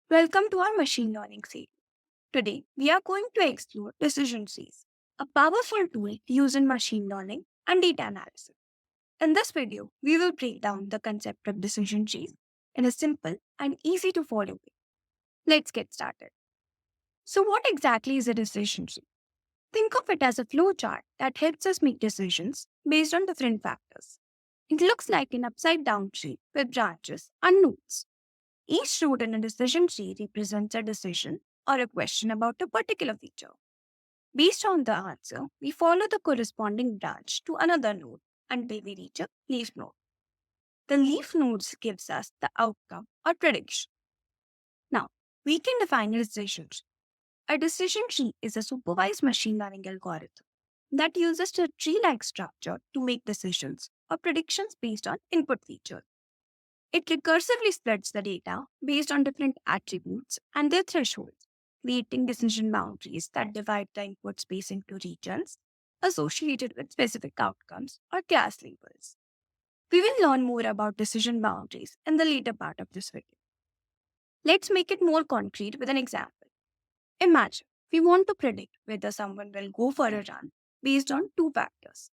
Welcome to our machine learning series. Today, we are going to explore decision trees, a powerful tool used in machine learning and data analysis. In this video, we will break down the concept of decision trees in a simple and easy to follow way. Let's get started. So, what exactly is a decision tree? Think of it as a flow chart that helps us make decisions based on different factors. It looks like an upside down tree with branches and nodes. Each node in a decision tree represents a decision or a question about a particular feature. Based on the answer, we follow the corresponding branch to another node until we reach a leaf node. The leaf nodes gives us the outcome or prediction. Now, we can define a decision tree. A decision tree is a supervised machine learning algorithm that uses a tree-like structure to make decisions or predictions based on input features. It recursively splits the data based on different attributes and their thresholds, creating decision boundaries that divide the input space into regions associated with specific outcomes or class labels. We will learn more about decision boundaries in the later part of this video. Let's make it more concrete with an example. Imagine we want to predict whether someone will go for a run based on two factors.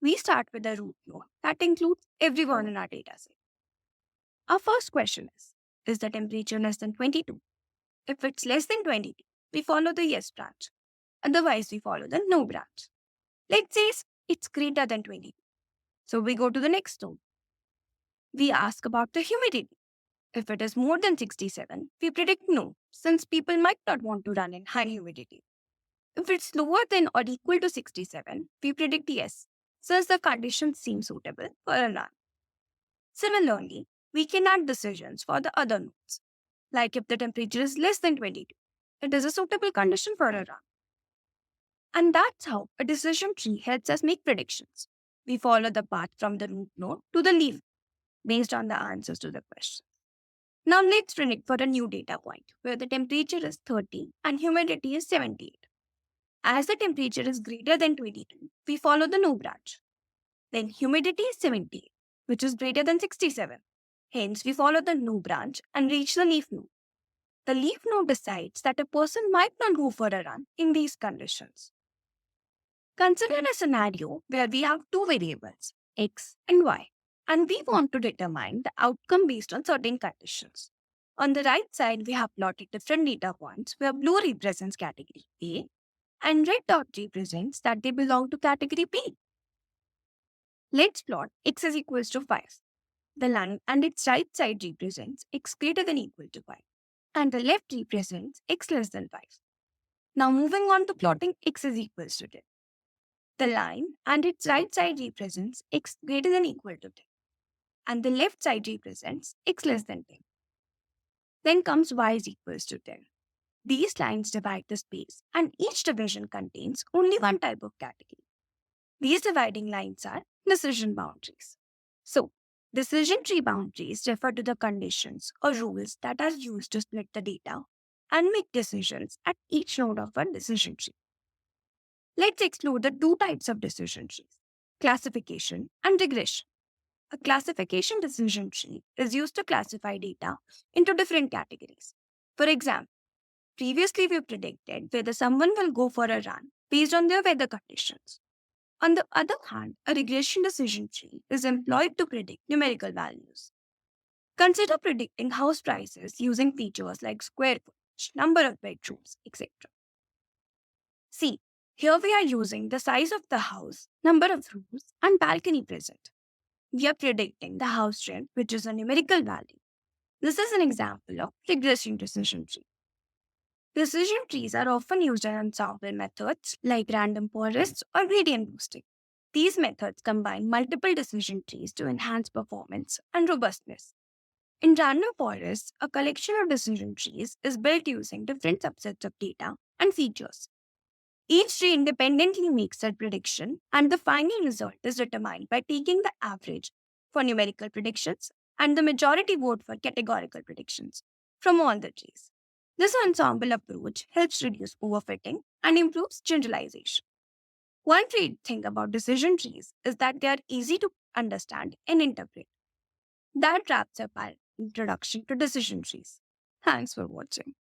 We start with a root node that includes everyone in our dataset. Our first question is the temperature less than 22? If it's less than 22, we follow the yes branch. Otherwise, we follow the no branch. Let's say it's greater than 22. So we go to the next node. We ask about the humidity. If it is more than 67, we predict no, since people might not want to run in high humidity. If it's lower than or equal to 67, we predict yes, since the conditions seem suitable for a run. Similarly, we can add decisions for the other nodes. Like if the temperature is less than 22, it is a suitable condition for a run. And that's how a decision tree helps us make predictions. We follow the path from the root node to the leaf based on the answers to the question. Now let's predict for a new data point where the temperature is 30 and humidity is 78. As the temperature is greater than 22, we follow the no branch. Then humidity is 78, which is greater than 67. Hence, we follow the no branch and reach the leaf node. The leaf node decides that a person might not go for a run in these conditions. Consider a scenario where we have two variables, x and y, and we want to determine the outcome based on certain conditions. On the right side, we have plotted different data points where blue represents category A and red dot represents that they belong to category B. Let's plot x is equals to 5. The line and its right side represents x greater than equal to 5, and the left represents x less than 5. Now moving on to plotting x is equals to 10. The line and its right side represents x greater than equal to 10, and the left side represents x less than 10. Then comes y is equals to 10. These lines divide the space, and each division contains only one type of category. These dividing lines are decision boundaries. So, decision tree boundaries refer to the conditions or rules that are used to split the data and make decisions at each node of a decision tree. Let's explore the two types of decision trees, classification and regression. A classification decision tree is used to classify data into different categories. For example, previously we predicted whether someone will go for a run based on their weather conditions. On the other hand, a regression decision tree is employed to predict numerical values. Consider predicting house prices using features like square footage, number of bedrooms, etc. See, here we are using the size of the house, number of rooms, and balcony present. We are predicting the house rent, which is a numerical value. This is an example of regression decision tree. Decision trees are often used in ensemble methods like random forests or gradient boosting. These methods combine multiple decision trees to enhance performance and robustness. In random forests, a collection of decision trees is built using different subsets of data and features. Each tree independently makes a prediction, and the final result is determined by taking the average for numerical predictions and the majority vote for categorical predictions from all the trees. This ensemble approach helps reduce overfitting and improves generalization. One great thing about decision trees is that they are easy to understand and interpret. That wraps up our introduction to decision trees. Thanks for watching.